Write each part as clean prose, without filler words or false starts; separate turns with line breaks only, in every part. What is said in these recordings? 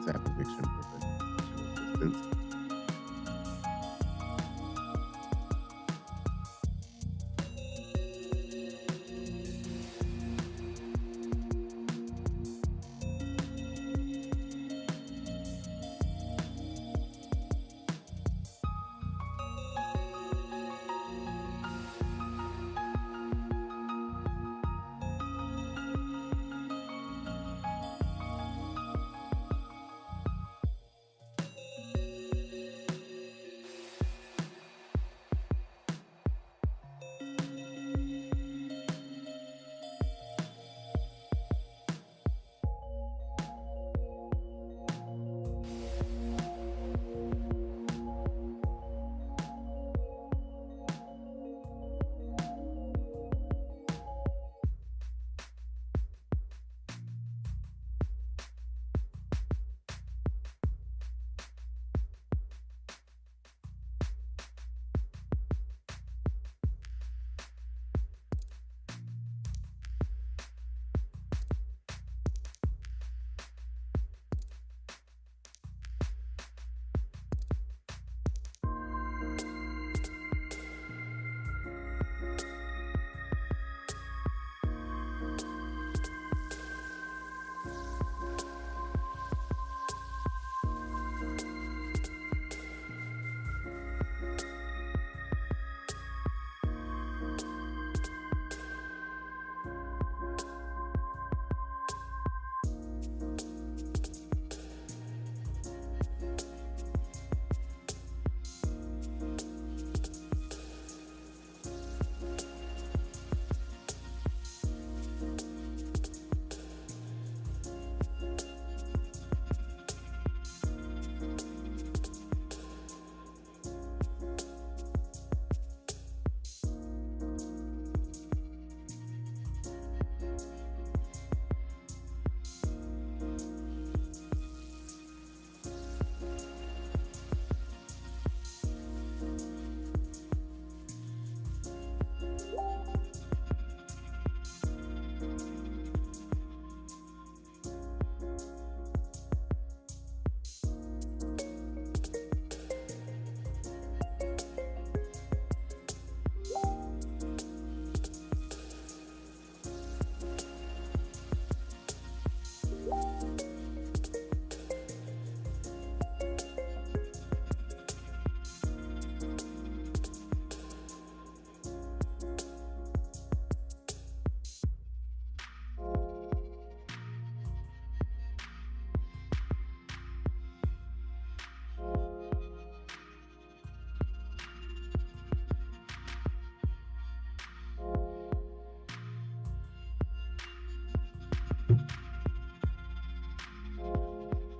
WhatsApp eviction prevention assistance.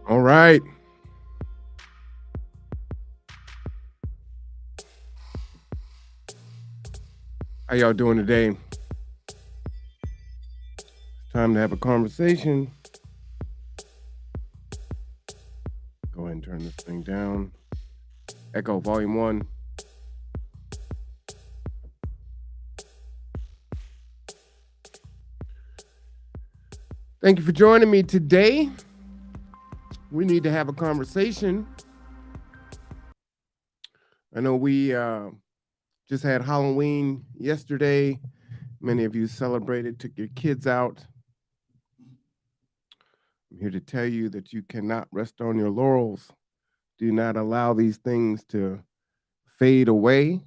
All right. How y'all doing today? It's time to have a conversation. Go ahead and turn this thing down. Echo volume 1. Thank you for joining me today. We need to have a conversation. I know we just had Halloween yesterday. Many of you celebrated, took your kids out. I'm here to tell you that you cannot rest on your laurels. Do not allow these things to fade away.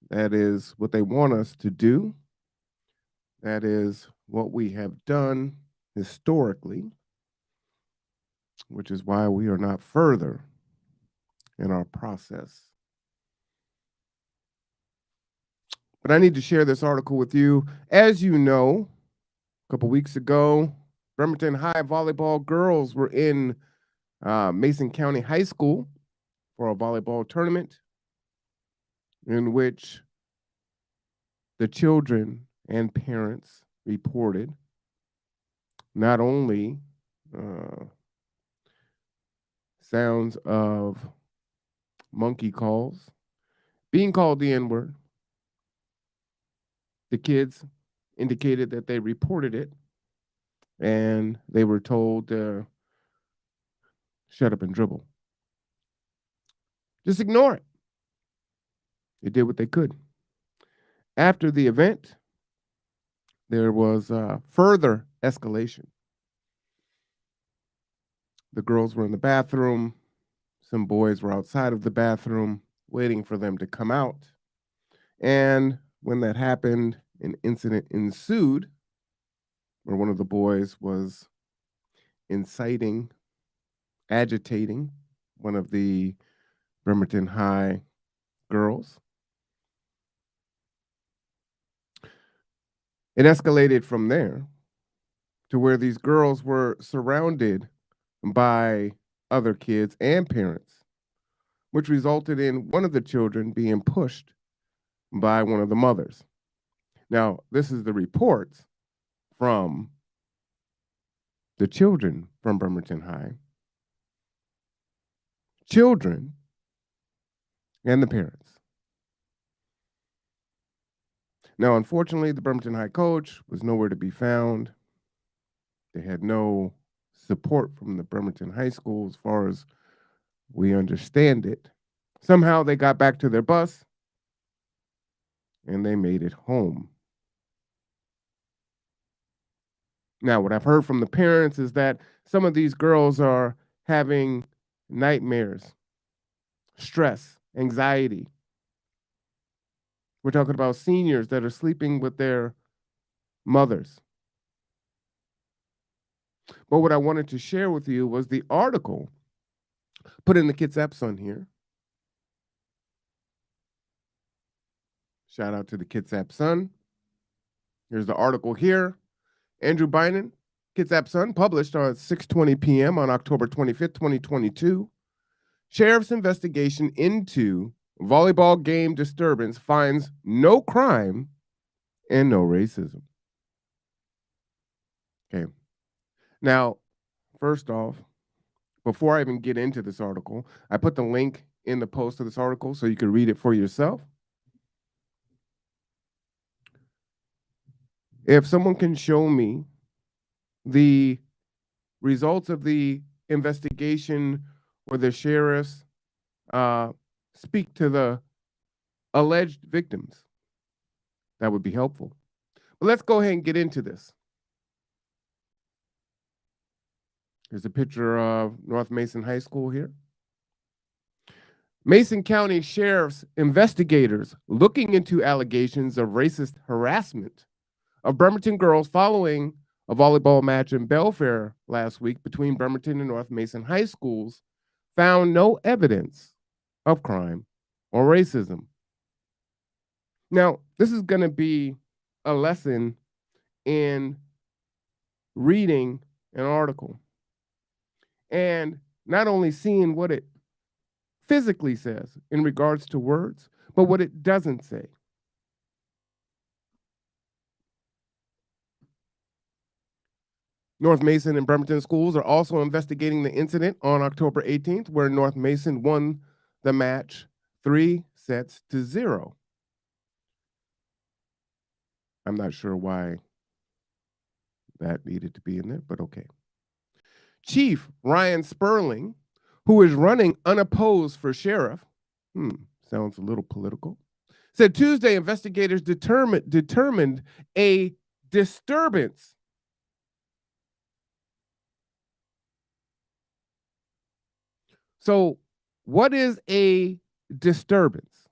That is what they want us to do. That is what we have done historically, which is why we are not further in our process. But I need to share this article with you. As you know, a couple weeks ago, Bremerton High volleyball girls were in Mason County High School for a volleyball tournament in which the children and parents reported not only sounds of monkey calls, being called the N-word. The kids indicated that they reported it, and they were told shut up and dribble. Just ignore it. They did what they could. After the event, there was further escalation. The girls were in the bathroom. Some boys were outside of the bathroom waiting for them to come out. And when that happened, an incident ensued where one of the boys was inciting, agitating one of the Bremerton High girls. It escalated from there to where these girls were surrounded by other kids and parents, which resulted in one of the children being pushed by one of the mothers. Now, this is the reports from the children from Bremerton High, children, and the parents. Now, unfortunately, the Bremerton High coach was nowhere to be found. They had no support from the Bremerton High School as far as we understand it. Somehow they got back to their bus and they made it home. Now, what I've heard from the parents is that some of these girls are having nightmares, stress, anxiety. We're talking about seniors that are sleeping with their mothers. But what I wanted to share with you was the article put in the Kitsap Sun here. Shout out to the Kitsap Sun. Here's the article here. Andrew Bynum, Kitsap Sun, published on 6:20 p.m. on October 25th, 2022. Sheriff's investigation into volleyball game disturbance finds no crime and no racism. Okay. Now, first off, before I even get into this article, I put the link in the post of this article so you can read it for yourself. If someone can show me the results of the investigation where the sheriffs speak to the alleged victims, that would be helpful. But let's go ahead and get into this. Here's a picture of North Mason High School here. Mason County Sheriff's investigators looking into allegations of racist harassment of Bremerton girls following a volleyball match in Belfair last week between Bremerton and North Mason High Schools found no evidence of crime or racism. Now, this is going to be a lesson in reading an article and not only seeing what it physically says in regards to words, but what it doesn't say. North Mason and Bremerton schools are also investigating the incident on October 18th, where North Mason won the match 3-0. I'm not sure why that needed to be in there, but okay. Chief Ryan Sperling, who is running unopposed for sheriff, sounds a little political, said Tuesday investigators determined a disturbance So, what is a disturbance?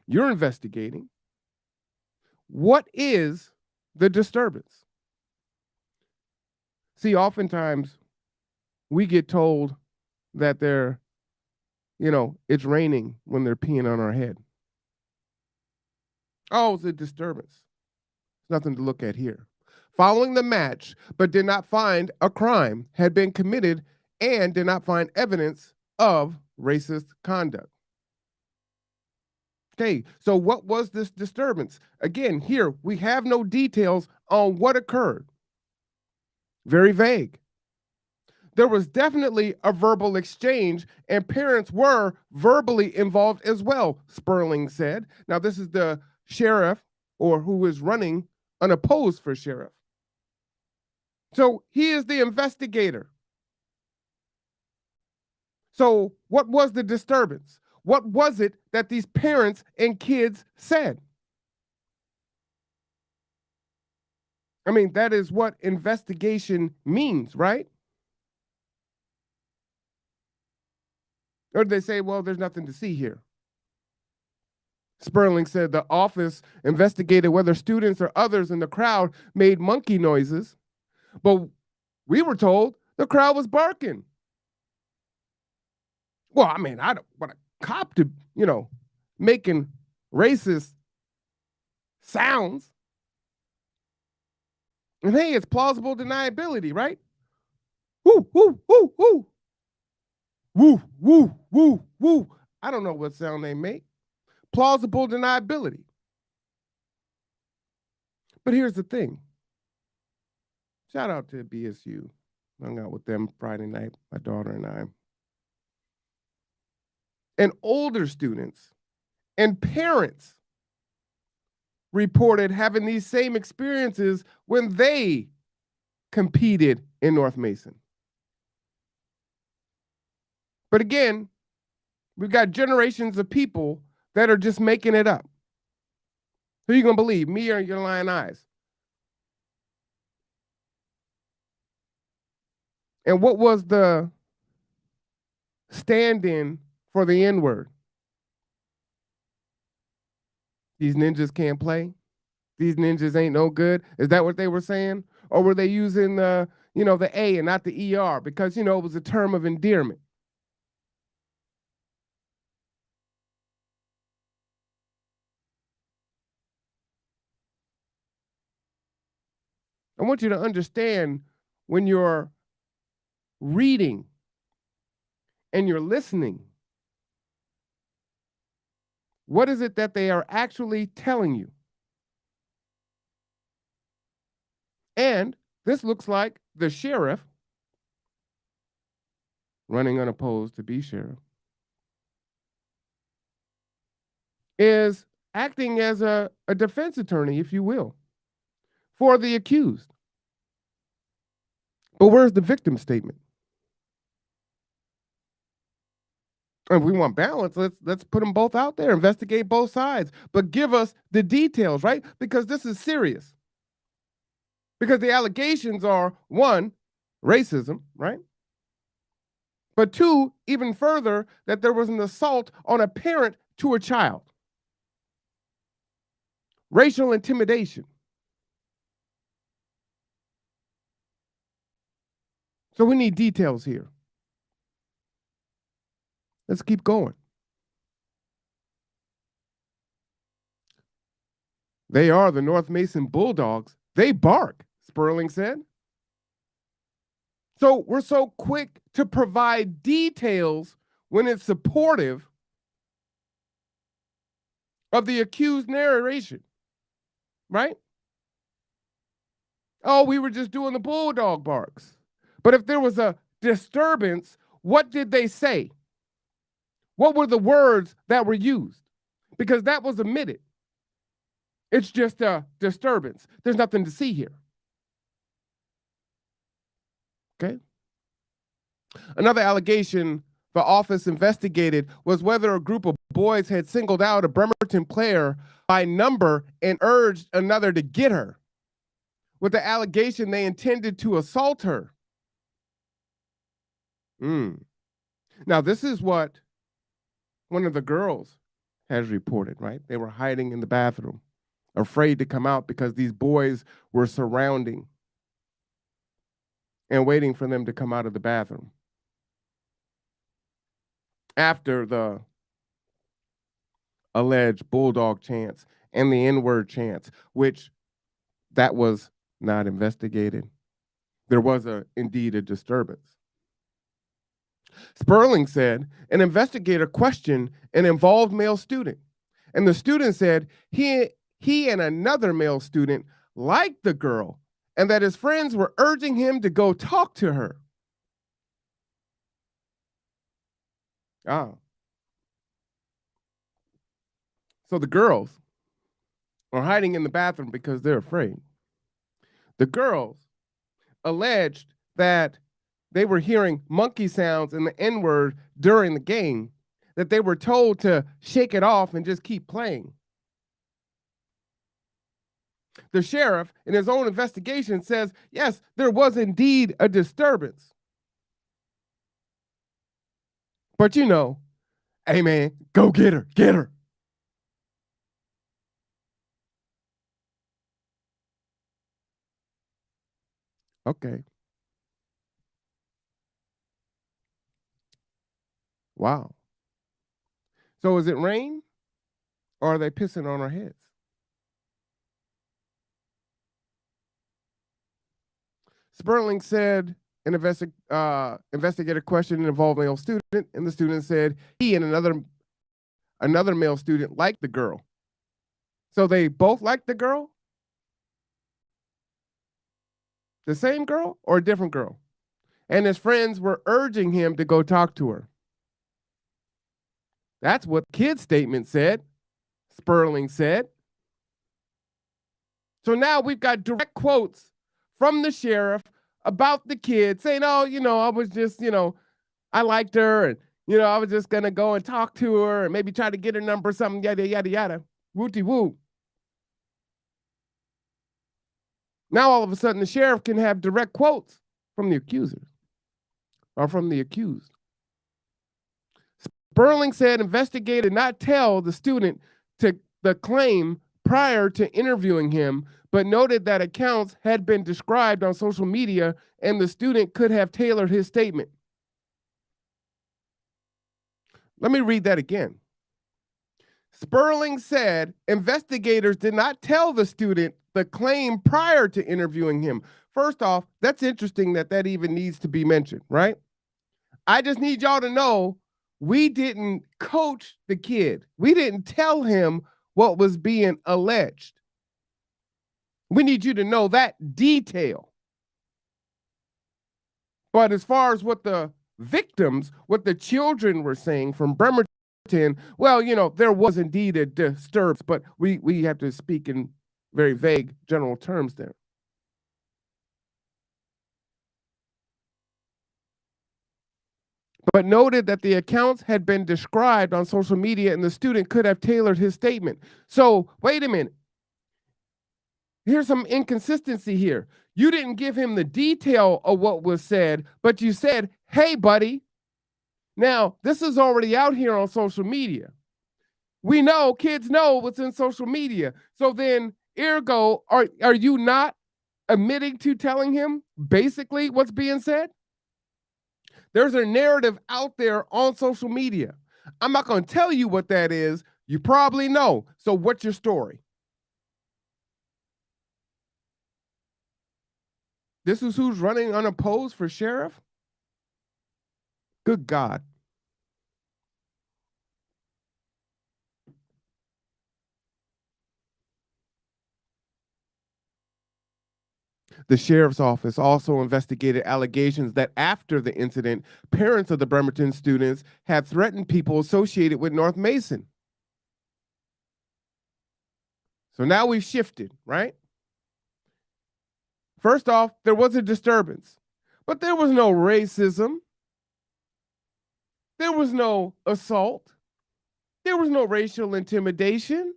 You're investigating. What is the disturbance? See, oftentimes we get told that it's raining when they're peeing on our head. Oh, it's a disturbance. Nothing to look at here. Following the match, but did not find a crime had been committed and did not find evidence of racist conduct. Okay, so what was this disturbance? Again, here we have no details on what occurred. Very vague. There was definitely a verbal exchange, and parents were verbally involved as well, Sperling said. Now, this is the sheriff, or who is running unopposed for sheriff. So he is the investigator. So, what was the disturbance? What was it that these parents and kids said? I mean, that is what investigation means, right? Or they say, well, there's nothing to see here. Sperling said the office investigated whether students or others in the crowd made monkey noises, but we were told the crowd was barking. Well, I mean, I don't want a cop to, making racist sounds. And hey, it's plausible deniability, right? Woo, woo, woo, woo. Woo, woo, woo, woo. I don't know what sound they make. Plausible deniability. But here's the thing. Shout out to BSU. Hung out with them Friday night, my daughter and I. And older students and parents reported having these same experiences when they competed in North Mason. But again, we've got generations of people that are just making it up. Who are you going to believe, me or your lying eyes? And what was the stand-in for the N-word? These ninjas can't play? These ninjas ain't no good? Is that what they were saying? Or were they using the A and not the ER because, it was a term of endearment? I want you to understand when you're reading and you're listening, what is it that they are actually telling you? And this looks like the sheriff, running unopposed to be sheriff, is acting as a defense attorney, if you will, for the accused. But where's the victim statement? If we want balance, let's put them both out there, investigate both sides, but give us the details, right? Because this is serious. Because the allegations are, one, racism, right? But two, even further, that there was an assault on a parent to a child. Racial intimidation. So we need details here. Let's keep going. They are the North Mason Bulldogs. They bark, Sperling said. So we're so quick to provide details when it's supportive of the accused narration, right? Oh, we were just doing the bulldog barks. But if there was a disturbance, what did they say? What were the words that were used? Because that was omitted. It's just a disturbance. There's nothing to see here. Okay. Another allegation the office investigated was whether a group of boys had singled out a Bremerton player by number and urged another to get her, with the allegation they intended to assault her. Now, this is what one of the girls has reported, right? They were hiding in the bathroom, afraid to come out because these boys were surrounding and waiting for them to come out of the bathroom after the alleged bulldog chants and the N-word chants, which that was not investigated. There was indeed a disturbance. Sperling said an investigator questioned an involved male student, and the student said he and another male student liked the girl and that his friends were urging him to go talk to her. So the girls are hiding in the bathroom because they're afraid. The girls alleged that they were hearing monkey sounds and the N-word during the game, that they were told to shake it off and just keep playing. The sheriff, in his own investigation, says, yes, there was indeed a disturbance. But you know, hey man, go get her, get her. Okay. Wow. So is it rain or are they pissing on our heads? Sperling said an investigator questioned an involved male student, and the student said he and another male student liked the girl. So they both liked the girl? The same girl or a different girl? And his friends were urging him to go talk to her. That's what the kid's statement said, Sperling said. So now we've got direct quotes from the sheriff about the kid saying, oh, I was just, I liked her and, I was just going to go and talk to her and maybe try to get her number or something, yada, yada, yada. Wooty woo. Now all of a sudden the sheriff can have direct quotes from the accusers or from the accused. Sperling said investigator did not tell the student to the claim prior to interviewing him, but noted that accounts had been described on social media and the student could have tailored his statement. Let me read that again. Sperling said investigators did not tell the student the claim prior to interviewing him. First off, that's interesting that even needs to be mentioned, right? I just need y'all to know we didn't coach the kid. We didn't tell him what was being alleged. We need you to know that detail. But as far as what the victims, what the children were saying from Bremerton, well, there was indeed a disturbance, but we have to speak in very vague general terms there. But noted that the accounts had been described on social media and the student could have tailored his statement. So wait a minute. Here's some inconsistency here. You didn't give him the detail of what was said, but you said, hey, buddy. Now, this is already out here on social media. We know, kids know what's in social media. So then, ergo, are you not admitting to telling him basically what's being said? There's a narrative out there on social media. I'm not going to tell you what that is. You probably know. So what's your story? This is who's running unopposed for sheriff? Good God. The sheriff's office also investigated allegations that after the incident, parents of the Bremerton students had threatened people associated with North Mason. So now we've shifted, right? First off, there was a disturbance, but there was no racism. There was no assault. There was no racial intimidation.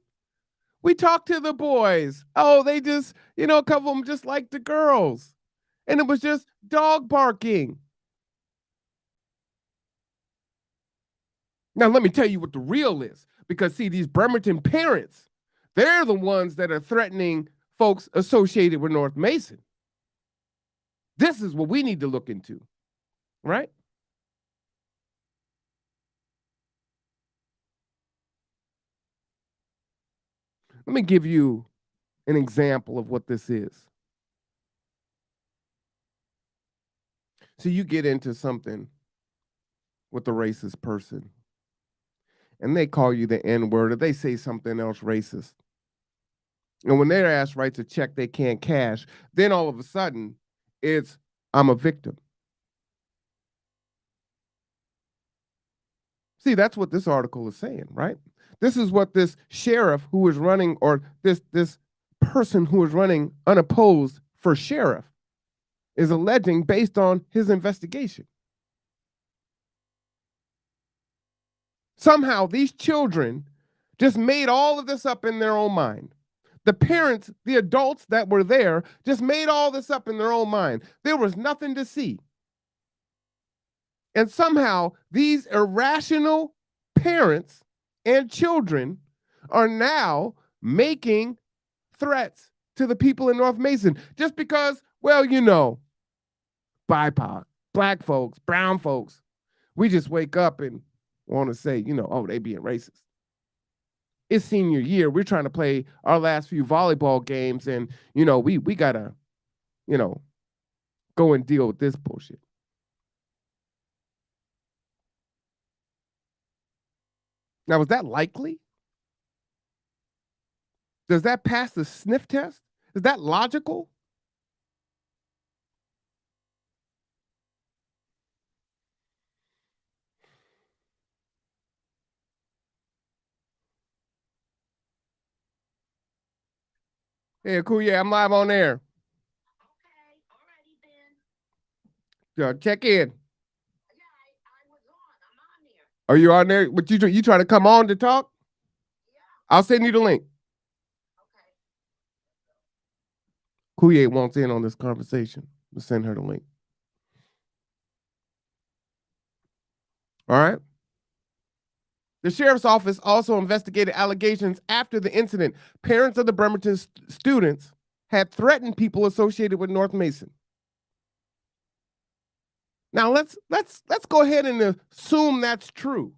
We talked to the boys. Oh, they just, a couple of them just like the girls. And it was just dog barking. Now, let me tell you what the real is. Because, see, these Bremerton parents, they're the ones that are threatening folks associated with North Mason. This is what we need to look into, right? Let me give you an example of what this is. So you get into something with a racist person, and they call you the N-word, or they say something else racist. And when they're asked writes a check they can't cash, then all of a sudden, it's, I'm a victim. See, that's what this article is saying, right? This is what this sheriff who is running, or this person who is running unopposed for sheriff, is alleging based on his investigation. Somehow these children just made all of this up in their own mind. The parents, the adults that were there, just made all this up in their own mind. There was nothing to see. And somehow these irrational parents and children are now making threats to the people in North Mason just because, well, BIPOC, black folks, brown folks, we just wake up and want to say, oh, they being racist. It's senior year. We're trying to play our last few volleyball games, and we gotta, go and deal with this bullshit. Now, is that likely? Does that pass the sniff test? Is that logical? Hey, cool. Yeah, I'm live on air.
Okay, alrighty then.
Check in.
Yeah, I was on. I'm on there.
Are you on there? But you trying to come on to talk?
Yeah,
I'll send you the link.
okay.
Kuye wants in on this conversation. We'll send her the link. All right. The sheriff's office also investigated allegations after the incident. Parents of the Bremerton students had threatened people associated with North Mason. Now let's go ahead and assume that's true.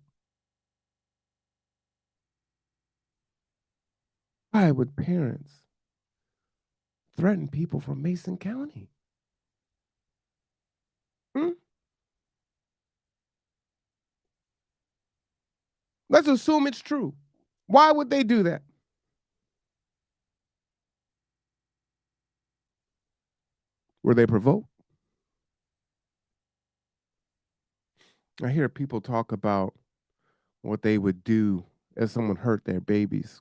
Why would parents threaten people from Mason County? Let's assume it's true. Why would they do that? Were they provoked? I hear people talk about what they would do if someone hurt their babies.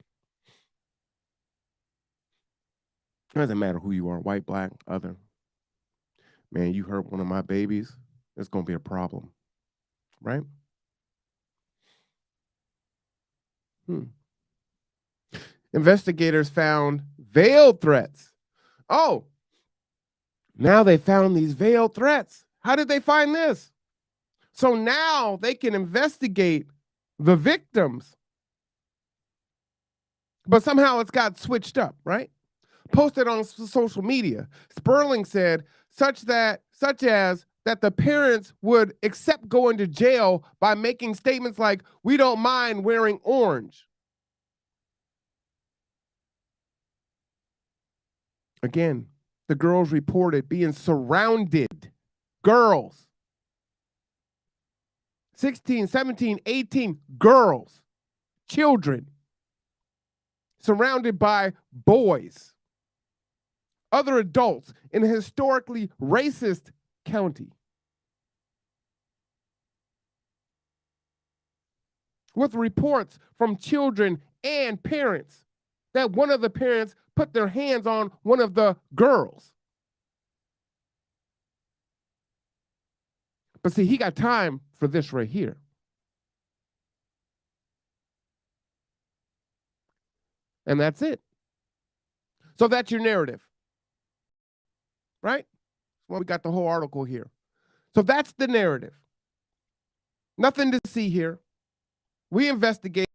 It doesn't matter who you are, white, black, other. Man, you hurt one of my babies, it's going to be a problem, right? Investigators found veiled threats. Oh, now they found these veiled threats. How did they find this? So now they can investigate the victims. But somehow it's got switched up, right? Posted on social media. Sperling said such as that the parents would accept going to jail by making statements like, "We don't mind wearing orange." Again, the girls reported being surrounded. Girls. 16, 17, 18 girls, children, surrounded by boys, other adults in a historically racist county. With reports from children and parents that one of the parents put their hands on one of the girls. But see, he got time for this right here. And that's it. So that's your narrative, right? Well, we got the whole article here. So that's the narrative. Nothing to see here. We investigated.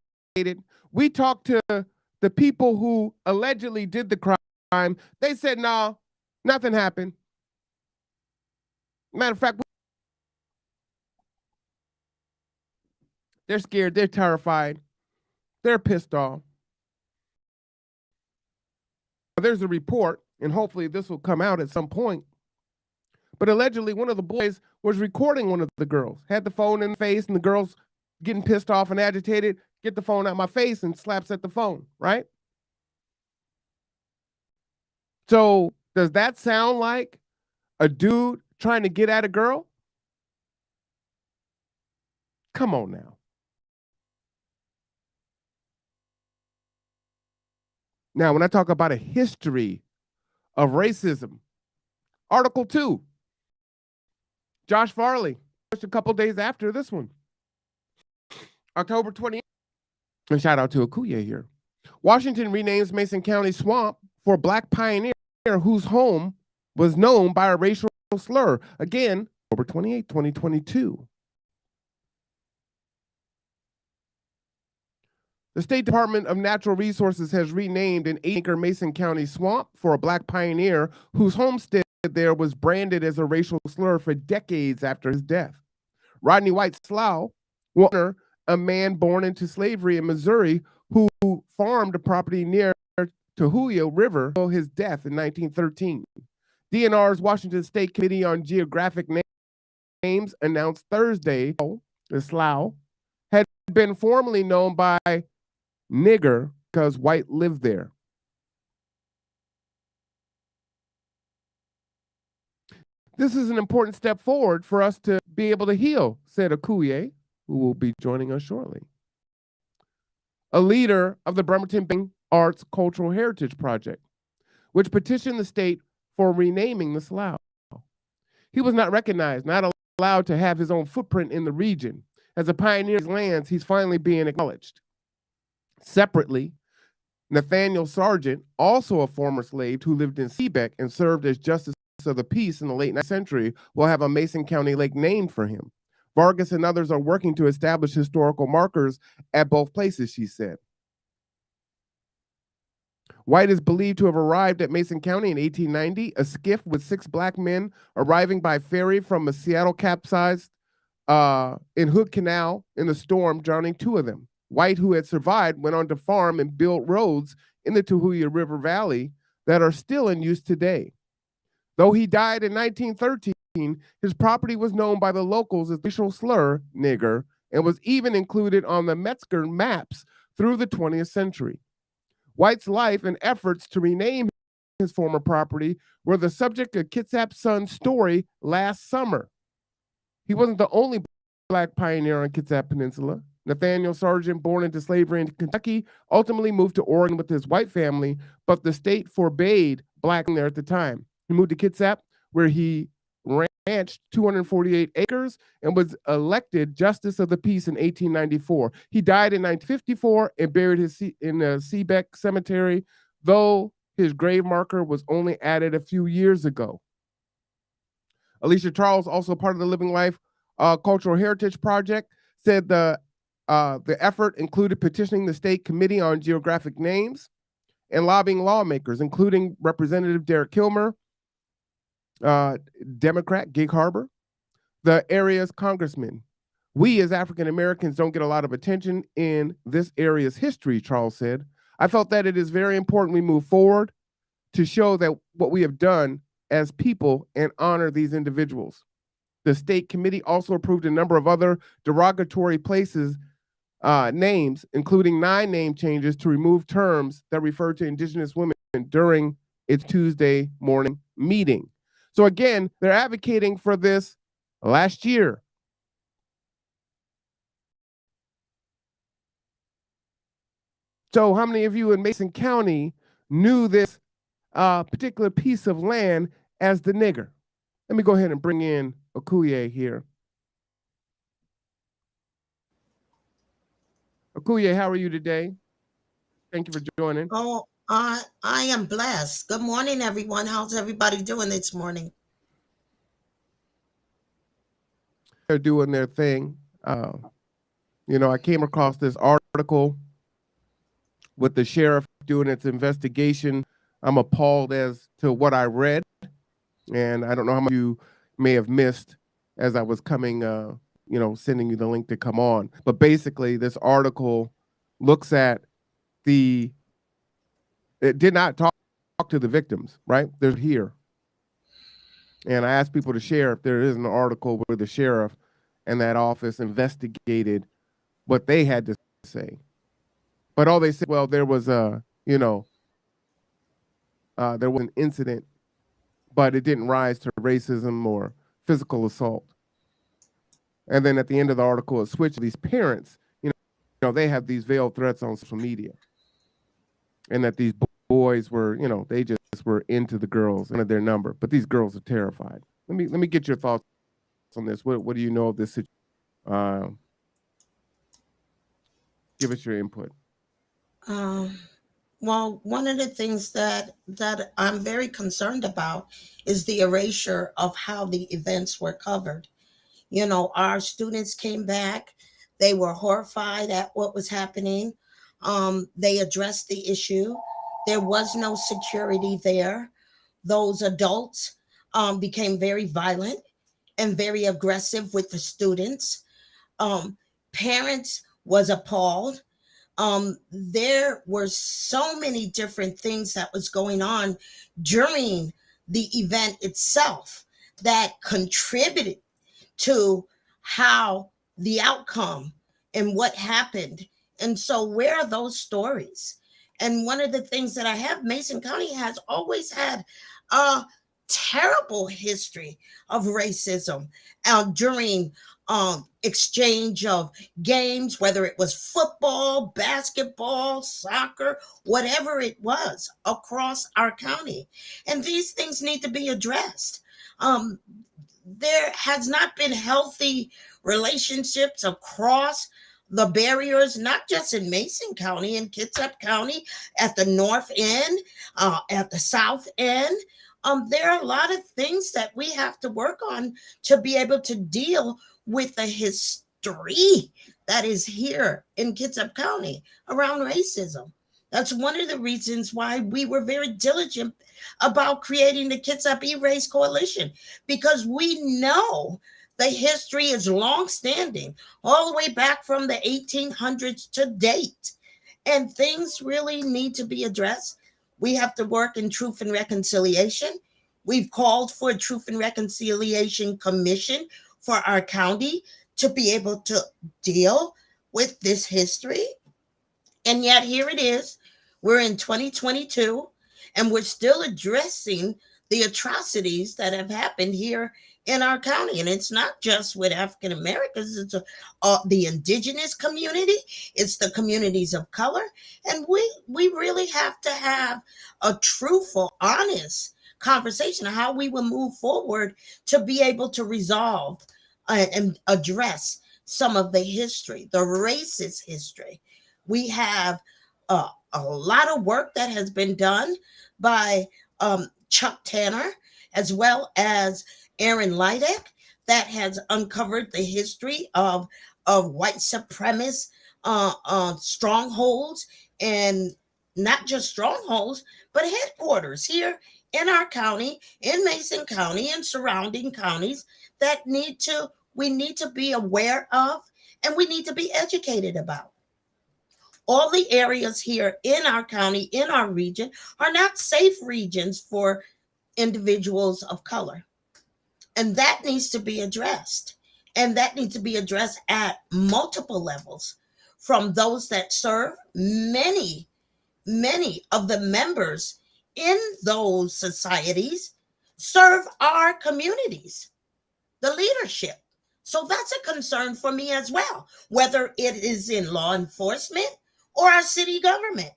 We talked to the people who allegedly did the crime. They said, no, nothing happened. Matter of fact, they're scared. They're terrified. They're pissed off. There's a report, and hopefully this will come out at some point. But allegedly, one of the boys was recording one of the girls, had the phone in the face, and the girl's getting pissed off and agitated. Get the phone out my face and slaps at the phone, right? So does that sound like a dude trying to get at a girl? Come on now. Now, when I talk about a history of racism, Article 2, Josh Farley, just a couple days after this one. October 28th. And shout out to Akuye here. Washington renames Mason County Swamp for Black pioneer whose home was known by a racial slur. Again, October 28, 2022. The State Department of Natural Resources has renamed an 8-acre Mason County swamp for a Black pioneer whose homestead there was branded as a racial slur for decades after his death. Rodney White Slough, a man born into slavery in Missouri who farmed a property near Tahuya River until his death in 1913. DNR's Washington State Committee on Geographic Names announced Thursday the Slough had been formerly known by nigger because White lived there. This is an important step forward for us to be able to heal, said Akuye, who will be joining us shortly. A leader of the Bremerton Arts Cultural Heritage Project, which petitioned the state for renaming the Slough. He was not recognized, not allowed to have his own footprint in the region. As a pioneer of lands, he's finally being acknowledged. Separately, Nathaniel Sargent, also a former slave who lived in Seebeck and served as Justice of the Peace in the late 19th century, will have a Mason County lake named for him. Vargas and others are working to establish historical markers at both places, she said. White is believed to have arrived at Mason County in 1890, a skiff with 6 Black men arriving by ferry from a Seattle capsized in Hood Canal in the storm, drowning 2 of them. White, who had survived, went on to farm and build roads in the Tahuya River Valley that are still in use today. Though he died in 1913, his property was known by the locals as the racial slur, nigger, and was even included on the Metzger maps through the 20th century. White's life and efforts to rename his former property were the subject of Kitsap's son's story last summer. He wasn't the only Black pioneer on Kitsap Peninsula. Nathaniel Sargent, born into slavery in Kentucky, ultimately moved to Oregon with his white family, but the state forbade Black there at the time. He moved to Kitsap, where he ranched 248 acres and was elected Justice of the Peace in 1894. He died in 1954 and buried in the Seebeck Cemetery, though his grave marker was only added a few years ago. Alicia Charles, also part of the Living Life Cultural Heritage Project, said the effort included petitioning the State Committee on Geographic Names and lobbying lawmakers, including Representative Derek Kilmer, Democrat, Gig Harbor, the area's congressman. We as African Americans don't get a lot of attention in this area's history, Charles said. I felt that it is very important we move forward to show that what we have done as people and honor these individuals. The state committee also approved a number of other derogatory places names, including 9 name changes to remove terms that refer to Indigenous women during its Tuesday morning meeting. So again, they're advocating for this last year. So how many of you in Mason County knew this particular piece of land as the nigger? Let me go ahead and bring in Akuye here. Akuye, how are you today? Thank you for joining.
Oh, I am blessed. Good morning, everyone. How's everybody doing this morning?
They're doing their thing. I came across this article with the sheriff doing its investigation. I'm appalled as to what I read, and I don't know how much you may have missed as I was coming, sending you the link to come on. But basically, this article looks at it did not talk to the victims, right? They're here. And I asked people to share if there is an article where the sheriff and that office investigated what they had to say. But all they said, well, there was there was an incident, but it didn't rise to racism or physical assault. And then at the end of the article, it switched to these parents, they have these veiled threats on social media. And that these boys were, they just were into the girls and their number. But these girls are terrified. Let me get your thoughts on this? What do you know of this situation? Uh, give us your input.
Um, well, one of the things that I'm very concerned about is the erasure of how the events were covered. You know, our students came back; they were horrified at what was happening. They addressed the issue. There was no security there. Those adults became very violent and very aggressive with the students. Um, Parents was appalled. There were so many different things that was going on during the event itself that contributed to how the outcome and what happened. And so, where are those stories? And one of the things that I have, Mason County has always had a terrible history of racism during exchange of games, whether it was football, basketball, soccer, whatever it was across our county. And these things need to be addressed. Um, there has not been healthy relationships across the barriers, not just in Mason County, in Kitsap County, at the north end, at the south end. There are a lot of things that we have to work on to be able to deal with the history that is here in Kitsap County around racism. That's one of the reasons why we were very diligent about creating the Kitsap Erase Coalition, because we know the history is long standing, all the way back from the 1800s to date. And things really need to be addressed. We have to work in truth and reconciliation. We've called for a Truth and Reconciliation Commission for our county to be able to deal with this history. And yet, here it is. We're in 2022, and we're still addressing the atrocities that have happened here in our county. And it's not just with African Americans, it's the indigenous community, it's the communities of color. And we really have to have a truthful, honest conversation of how we will move forward to be able to resolve and address some of the history, the racist history. We have a lot of work that has been done by Chuck Tanner, as well as Aaron Lydek, that has uncovered the history of white supremacist strongholds, and not just strongholds, but headquarters here in our county, in Mason County, and surrounding counties that we need to be aware of, and we need to be educated about. All the areas here in our county, in our region, are not safe regions for individuals of color. And that needs to be addressed. And that needs to be addressed at multiple levels, from those that serve. Many of the members in those societies serve our communities, the leadership. So that's a concern for me as well, whether it is in law enforcement or our city government.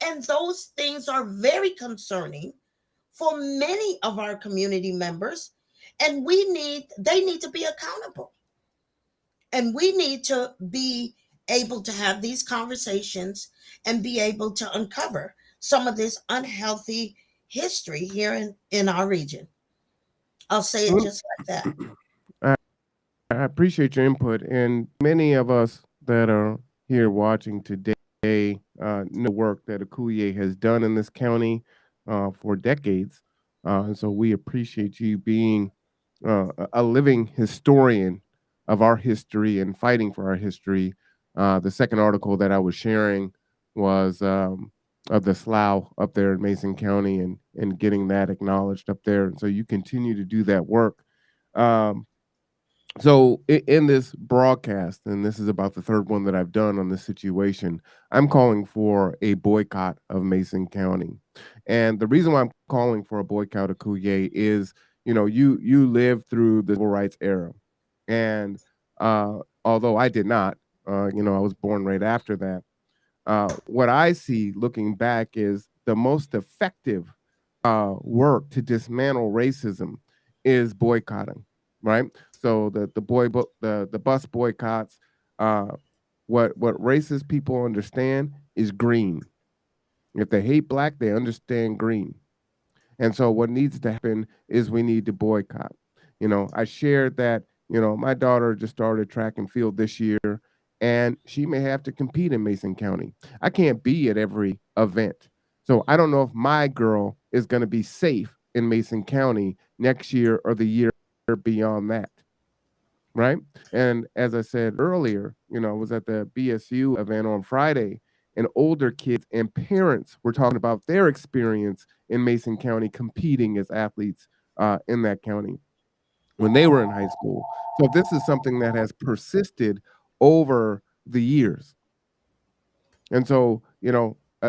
And those things are very concerning for many of our community members. And they need to be accountable. And we need to be able to have these conversations and be able to uncover some of this unhealthy history here in our region. I'll say it
Well,
just like that.
I, I appreciate your input, and many of us that are here watching today know work that Akuye has done in this county for decades, and so we appreciate you being a living historian of our history and fighting for our history. The second article that I was sharing was of the slough up there in Mason County, and getting that acknowledged up there. And so you continue to do that work. Um, so in this broadcast, and this is about the third one that I've done on this situation, I'm calling for a boycott of Mason County. And the reason why I'm calling for a boycott of Kuye is, you lived through the civil rights era. And although I did not, I was born right after that. What I see looking back is the most effective work to dismantle racism is boycotting, right? So the bus boycotts. Uh, what racist people understand is green. If they hate black, they understand green. And so what needs to happen is we need to boycott. I shared that, my daughter just started track and field this year and she may have to compete in Mason County. I can't be at every event. So I don't know if my girl is going to be safe in Mason County next year or the year beyond that. Right. And as I said earlier, I was at the BSU event on Friday, and older kids and parents were talking about their experience in Mason County competing as athletes in that county when they were in high school. So this is something that has persisted over the years. And so,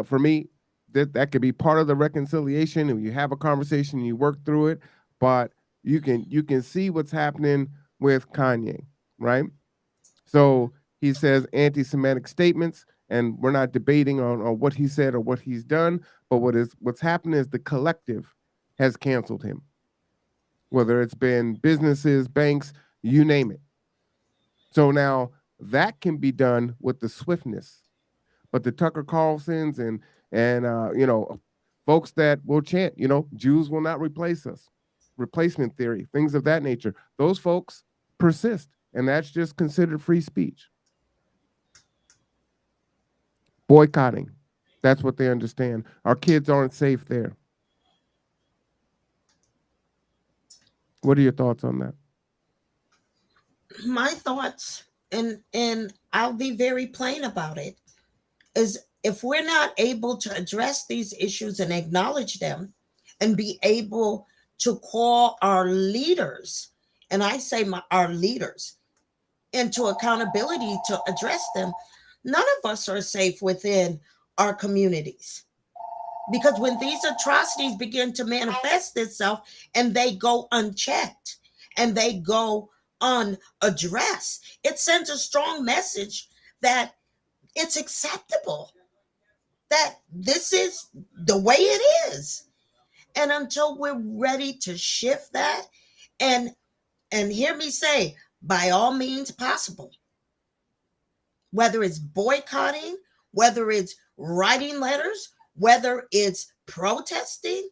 for me, that could be part of the reconciliation, and you have a conversation, and you work through it. But you can see what's happening with Kanye, right? So he says anti-Semitic statements, and we're not debating on what he said or what he's done. But what's happened is the collective has canceled him, whether it's been businesses, banks, you name it. So now that can be done with the swiftness. But the Tucker Carlsons and folks that will chant, Jews will not replace us, replacement theory, things of that nature. Those folks persist, and that's just considered free speech. Boycotting, that's what they understand. Our kids aren't safe there. What are your thoughts on that?
My thoughts, and I'll be very plain about it, is if we're not able to address these issues and acknowledge them and be able to call our leaders, and I say our leaders, into accountability to address them, none of us are safe within our communities. Because when these atrocities begin to manifest itself and they go unchecked and they go unaddressed, it sends a strong message that it's acceptable, that this is the way it is. And until we're ready to shift that, and hear me say, by all means possible, whether it's boycotting, whether it's writing letters, whether it's protesting,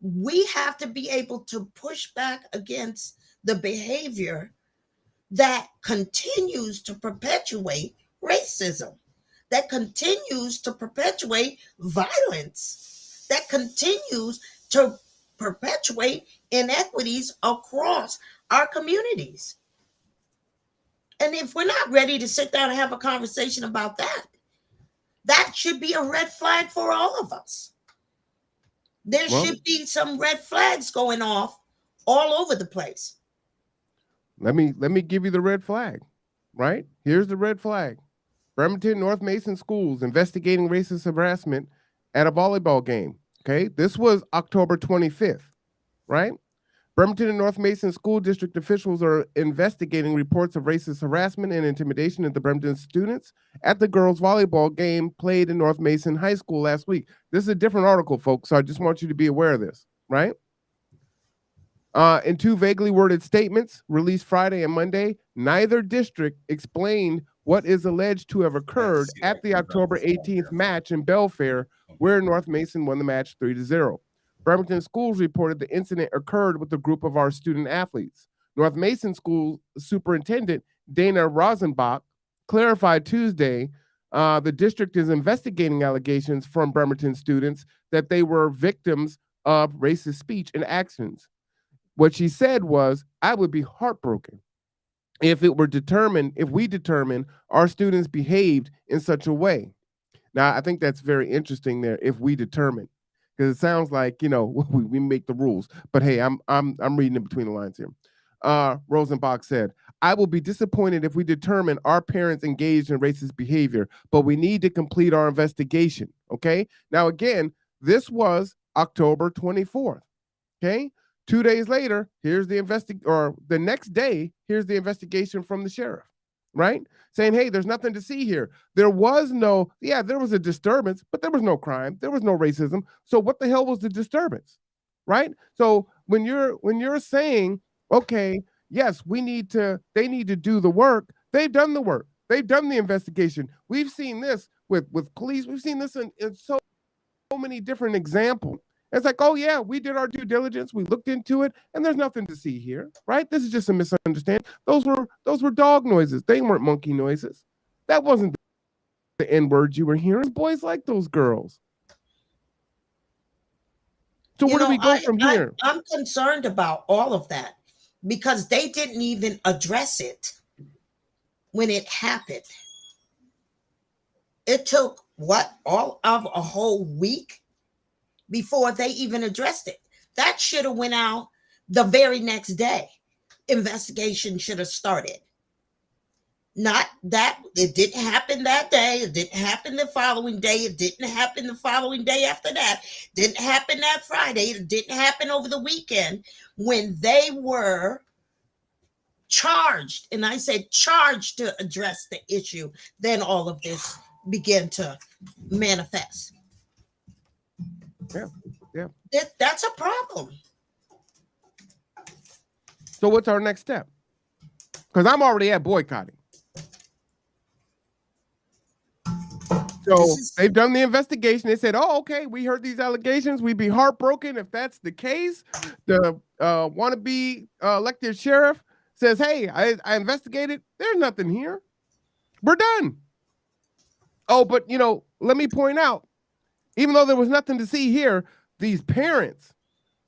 we have to be able to push back against the behavior that continues to perpetuate racism, that continues to perpetuate violence, that continues to perpetuate inequities across our communities. And if we're not ready to sit down and have a conversation about that, that should be a red flag for all of us. There
Well,
should be some red flags going off all over the place.
let me give you the red flag. Right? Here's the red flag. Bremerton North Mason schools investigating racist harassment at a volleyball game. Okay, this was October 25th, right? Bremerton and North Mason school district officials are investigating reports of racist harassment and intimidation of the Bremerton students at the girls' volleyball game played in North Mason High School last week. This is a different article, folks, so I just want you to be aware of this, right? In two vaguely worded statements released Friday and Monday, neither district explained what is alleged to have occurred at the October 18th match in Belfair, where North Mason won the match 3-0. Bremerton schools reported the incident occurred with a group of our student athletes. North Mason School Superintendent Dana Rosenbach clarified Tuesday the district is investigating allegations from Bremerton students that they were victims of racist speech and actions. What she said was, I would be heartbroken if we determine our students behaved in such a way. Now, I think that's very interesting there, if we determine, because it sounds like, we make the rules. But hey, I'm reading in between the lines here. Rosenbach said, I will be disappointed if we determine our parents engaged in racist behavior, but we need to complete our investigation. Okay. Now, again, this was October 24th. Okay. 2 days later, here's the next day, here's the investigation from the sheriff, right? Saying, hey, there's nothing to see here. There was a disturbance, but there was no crime. There was no racism. So what the hell was the disturbance, right? So when you're saying, okay, yes, they need to do the work. They've done the work. They've done the investigation. We've seen this with police. We've seen this in so many different examples. It's like, oh yeah, we did our due diligence. We looked into it, and there's nothing to see here, right? This is just a misunderstanding. Those were dog noises. They weren't monkey noises. That wasn't the N words you were hearing. Boys like those girls. So where do we go from here?
I'm concerned about all of that because they didn't even address it when it happened. It took all of a whole week before they even addressed it. That should have went out the very next day. Investigation should have started. Not that it didn't happen that day. It didn't happen the following day. It didn't happen the following day after that. Didn't happen that Friday. It didn't happen over the weekend when they were charged. And I said charged to address the issue. Then all of this began to manifest.
Yeah.
That's a problem.
So what's our next step? Because I'm already at boycotting. So they've done the investigation. They said, oh, okay, we heard these allegations. We'd be heartbroken if that's the case. The wannabe elected sheriff says, hey, I investigated. There's nothing here. We're done. Oh, but, let me point out, even though there was nothing to see here, these parents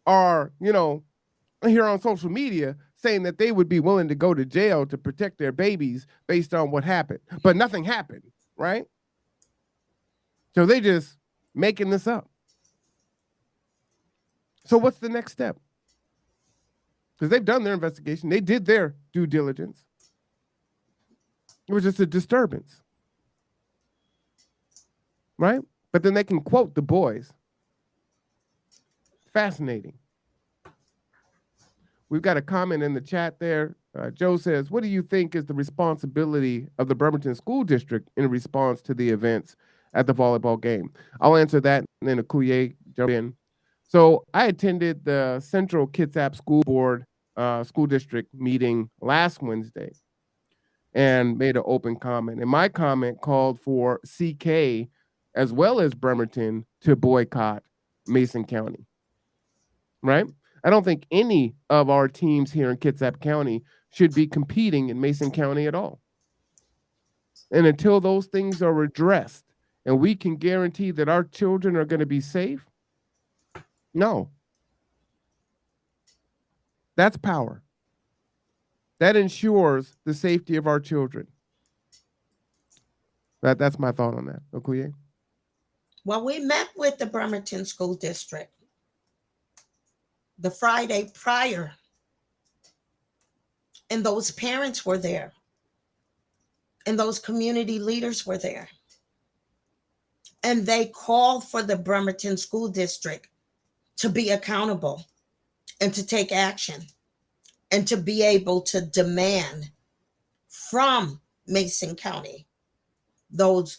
are, here on social media saying that they would be willing to go to jail to protect their babies based on what happened. But nothing happened, right? So they just making this up. So what's the next step? Because they've done their investigation. They did their due diligence. It was just a disturbance. Right? But then they can quote the boys. Fascinating. We've got a comment in the chat there. Joe says, what do you think is the responsibility of the Bremerton School District in response to the events at the volleyball game? I'll answer that, and then Akuye jump in. So I attended the Central Kitsap School Board School District meeting last Wednesday and made an open comment. And my comment called for CK as well as Bremerton to boycott Mason County, right? I don't think any of our teams here in Kitsap County should be competing in Mason County at all. And until those things are addressed and we can guarantee that our children are going to be safe, no. That's power. That ensures the safety of our children. That's my thought on that. Okuye?
Well, we met with the Bremerton School District the Friday prior, and those parents were there, and those community leaders were there. And they called for the Bremerton School District to be accountable and to take action and to be able to demand from Mason County those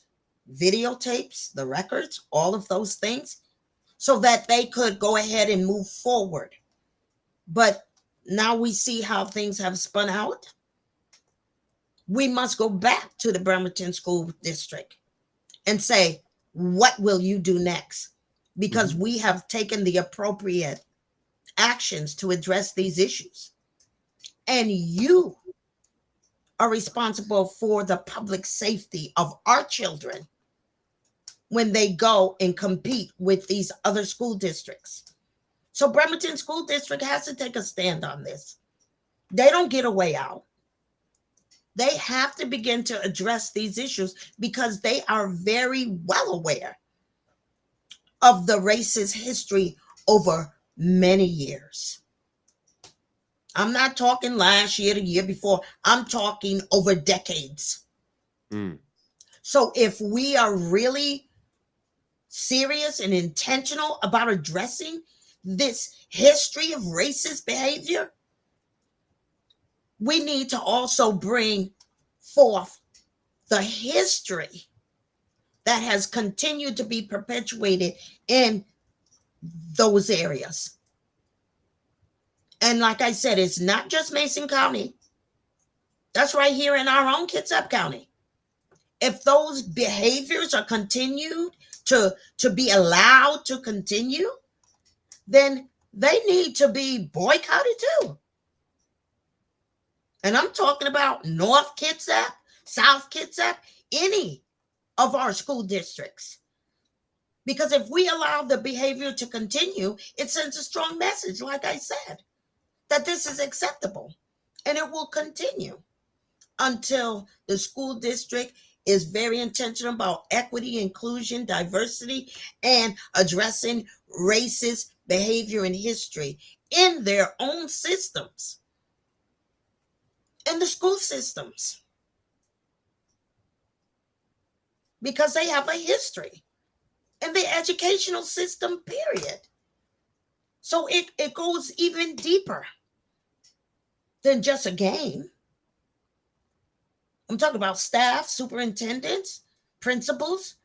videotapes, the records, all of those things, so that they could go ahead and move forward. But now we see how things have spun out. We must go back to the Bremerton School District and say, what will you do next? Because we have taken the appropriate actions to address these issues. And you are responsible for the public safety of our children when they go and compete with these other school districts. So Bremerton School District has to take a stand on this. They don't get a way out. They have to begin to address these issues because they are very well aware of the racist history over many years. I'm not talking last year, the year before. I'm talking over decades. So if we are really serious and intentional about addressing this history of racist behavior, we need to also bring forth the history that has continued to be perpetuated in those areas. And like I said, it's not just Mason County. That's right here in our own Kitsap County. If those behaviors are continued to be allowed to continue, then they need to be boycotted too. And I'm talking about North Kitsap, South Kitsap, any of our school districts. Because if we allow the behavior to continue, it sends a strong message, like I said, that this is acceptable. And it will continue until the school district is very intentional about equity, inclusion, diversity, and addressing racist behavior and history in their own systems, in the school systems, because they have a history in the educational system, period. So it goes even deeper than just a game. I'm talking about staff, superintendents, principals.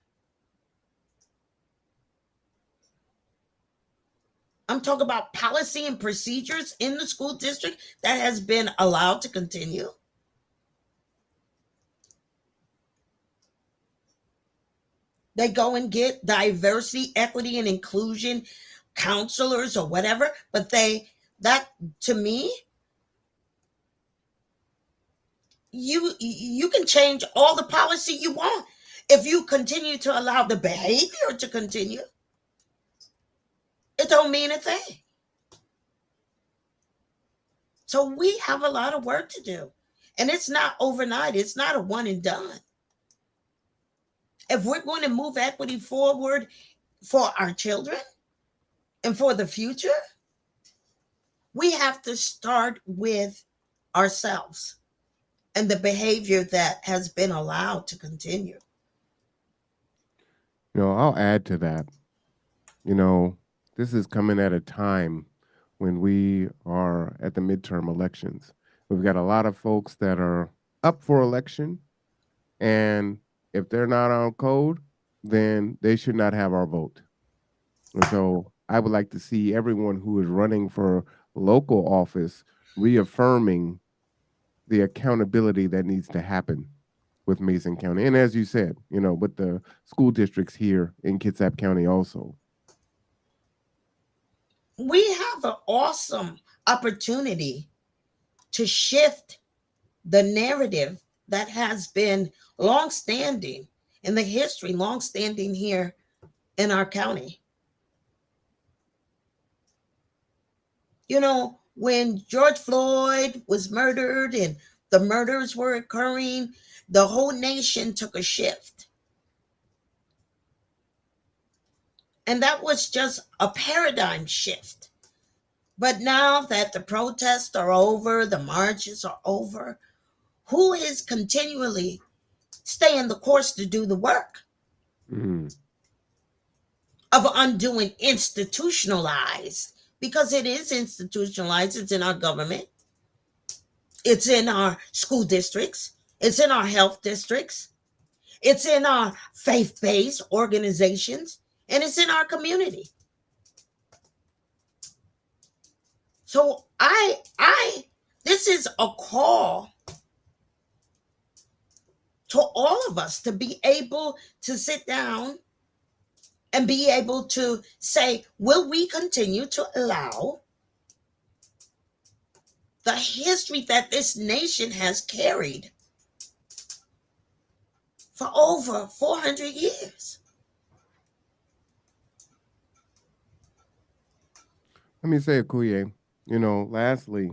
I'm talking about policy and procedures in the school district that has been allowed to continue. They go and get diversity, equity, and inclusion counselors or whatever, but that to me, you can change all the policy you want. If you continue to allow the behavior to continue, it don't mean a thing. So we have a lot of work to do. And it's not overnight. It's not a one and done. If we're going to move equity forward for our children and for the future, we have to start with ourselves and the behavior that has been allowed to continue.
I'll add to that. You know, this is coming at a time when we are at the midterm elections. We've got a lot of folks that are up for election, and if they're not on code, then they should not have our vote. And so I would like to see everyone who is running for local office reaffirming the accountability that needs to happen with Mason County. And as you said, with the school districts here in Kitsap County also.
We have an awesome opportunity to shift the narrative that has been longstanding in the history, longstanding here in our county. When George Floyd was murdered and the murders were occurring, the whole nation took a shift. And that was just a paradigm shift. But now that the protests are over, the marches are over, who is continually staying the course to do the work of undoing institutionalized? Because it is institutionalized. It's in our government. It's in our school districts. It's in our health districts. It's in our faith-based organizations. And it's in our community. So this is a call to all of us to be able to sit down and be able to say, will we continue to allow the history that this nation has carried for over 400 years?
Let me say, Akuye, lastly,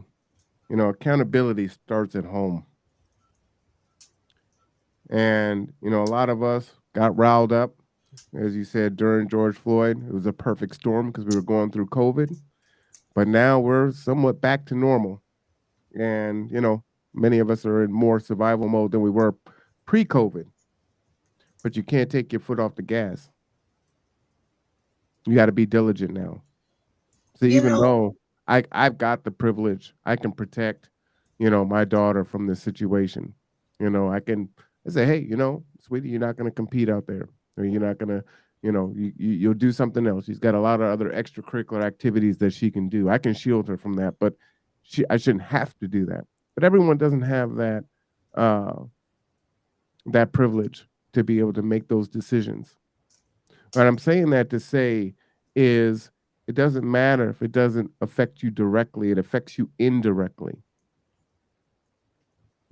accountability starts at home. And, a lot of us got riled up, as you said, during George Floyd. It was a perfect storm because we were going through COVID. But now we're somewhat back to normal. And, many of us are in more survival mode than we were pre-COVID. But you can't take your foot off the gas. You got to be diligent now. So even though I've got the privilege, I can protect, my daughter from this situation. I say, hey, sweetie, you're not going to compete out there, or you're not going to, you'll do something else. She's got a lot of other extracurricular activities that she can do. I can shield her from that, but I shouldn't have to do that. But everyone doesn't have uh, that privilege to be able to make those decisions. What I'm saying that to say is it doesn't matter if it doesn't affect you directly, it affects you indirectly.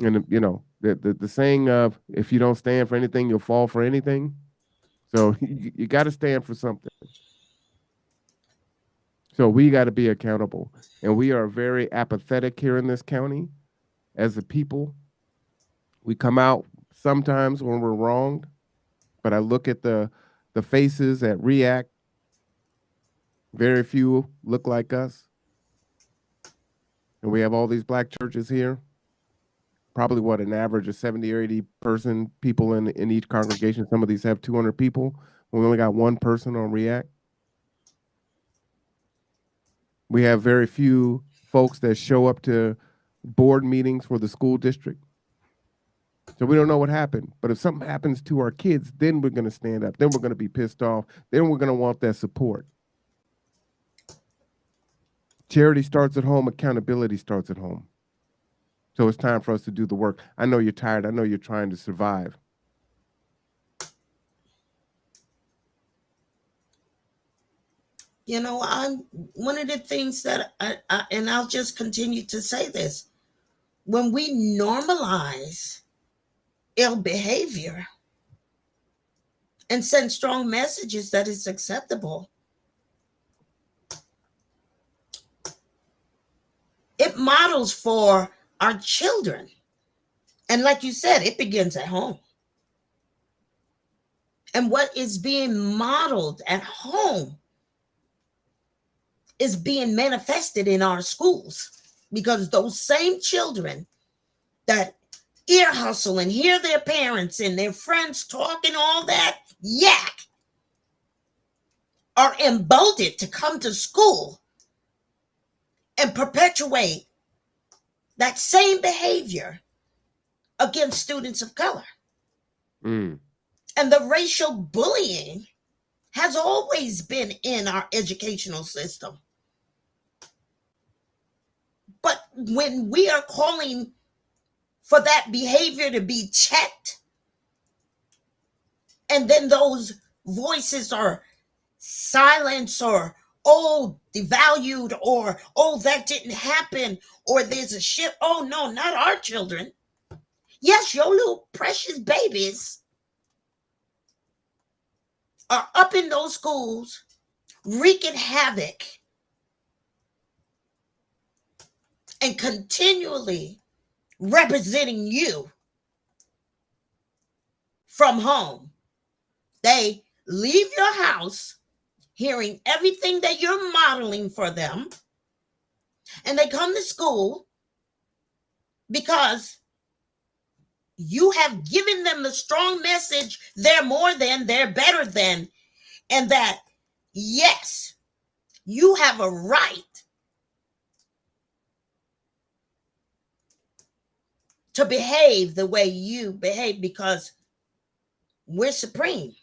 And the saying of if you don't stand for anything, you'll fall for anything. So you got to stand for something. So we got to be accountable. And we are very apathetic here in this county as a people. We come out sometimes when we're wronged, but I look at the faces that react. Very few look like us. And we have all these black churches here. Probably what, an average of 70 or 80 people in each congregation. Some of these have 200 people. We only got one person on React. We have very few folks that show up to board meetings for the school district. So we don't know what happened. But if something happens to our kids, then we're going to stand up. Then we're going to be pissed off. Then we're going to want that support. Charity starts at home. Accountability starts at home. So it's time for us to do the work. I know you're tired. I know you're trying to survive.
I'm one of the things that and I'll just continue to say this. When we normalize ill behavior and send strong messages that it's acceptable, it models for our children. And like you said, it begins at home. And what is being modeled at home is being manifested in our schools, because those same children that ear hustle and hear their parents and their friends talking all that yak are emboldened to come to school and perpetuate that same behavior against students of color.
Mm.
And the racial bullying has always been in our educational system. But when we are calling for that behavior to be checked, and then those voices are silenced or, oh, devalued, or, oh, that didn't happen, or there's a shift. Oh, no, not our children. Yes, your little precious babies are up in those schools wreaking havoc and continually representing you from home. They leave your house hearing everything that you're modeling for them, and they come to school because you have given them the strong message they're more than, they're better than, and that, yes, you have a right to behave the way you behave because we're supreme.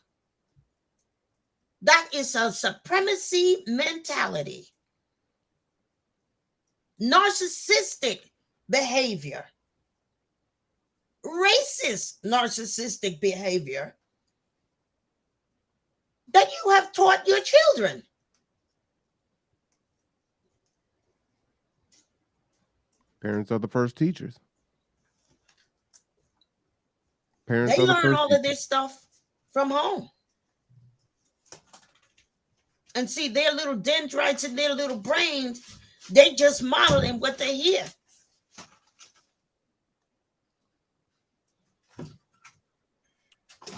That is a supremacy mentality. Narcissistic behavior. Racist narcissistic behavior that you have taught your children.
Parents are the first teachers. Parents
They
are the
learn
first
all
teachers.
of this stuff from home. And see, their little dendrites and their little brains, they just modeling what they hear.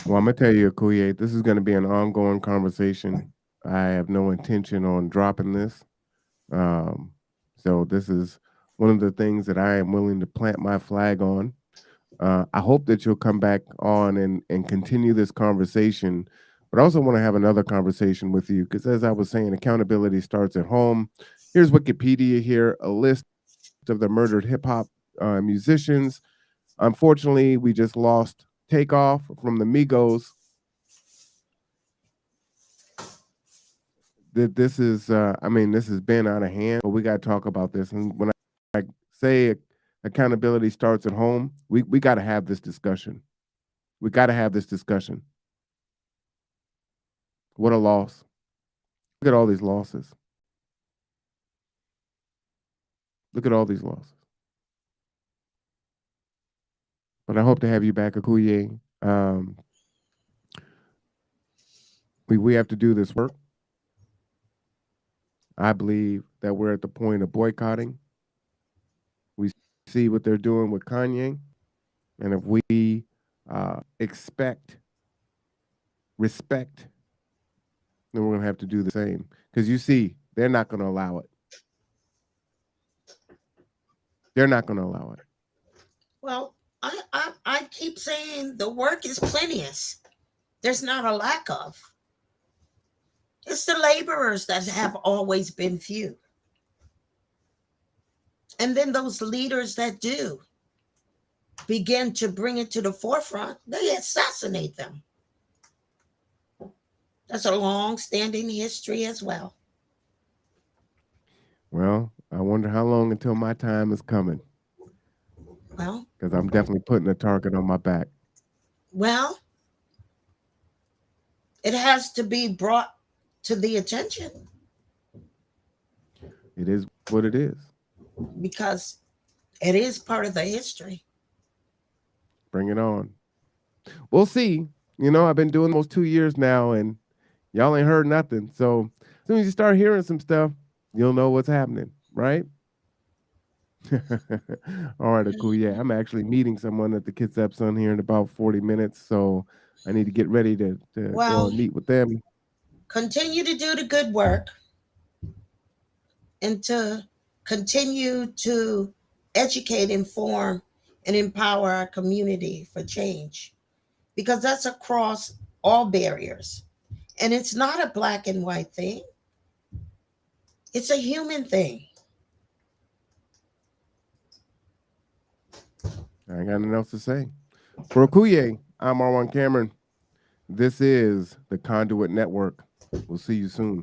Well, I'm gonna tell you, Akuye, this is going to be an ongoing conversation. I have no intention on dropping this. Um, so this is one of the things that I am willing to plant my flag on. I hope that you'll come back on and continue this conversation. But I also want to have another conversation with you because, as I was saying, accountability starts at home. Here's Wikipedia here, a list of the murdered hip hop musicians. Unfortunately, we just lost Takeoff from the Migos. that this is, I mean, this has been out of hand, but we got to talk about this. And when I say accountability starts at home, we got to have this discussion. We got to have this discussion. What a loss. Look at all these losses. Look at all these losses. But I hope to have you back, Akuye. We have to do this work. I believe that we're at the point of boycotting. We see what they're doing with Kanye. And if we expect respect, then we're going to have to do the same. Because you see, they're not going to allow it. They're not going to allow it.
Well, I keep saying the work is plenteous. There's not a lack of. It's the laborers that have always been few. And then those leaders that do begin to bring it to the forefront, they assassinate them. That's a long-standing history as well.
Well, I wonder how long until my time is coming.
Well,
Because I'm definitely putting a target on my back.
well, it has to be brought to the attention
It is what it is.
because it is part of the history.
Bring it on. We'll see. You know, I've been doing almost 2 years now, and y'all ain't heard nothing. So as soon as you start hearing some stuff, you'll know what's happening, right? All right, cool. Yeah, I'm actually meeting someone at the Kids Epson here in about 40 minutes, so I need to get ready to go
Well,
and meet with them.
continue to do the good work and to continue to educate, inform, and empower our community for change because that's across all barriers. And it's not a black and white thing, it's a human thing.
I ain't got nothing else to say. For Okuye, I'm Marwan Cameron. This is the Conduit Network. We'll see you soon.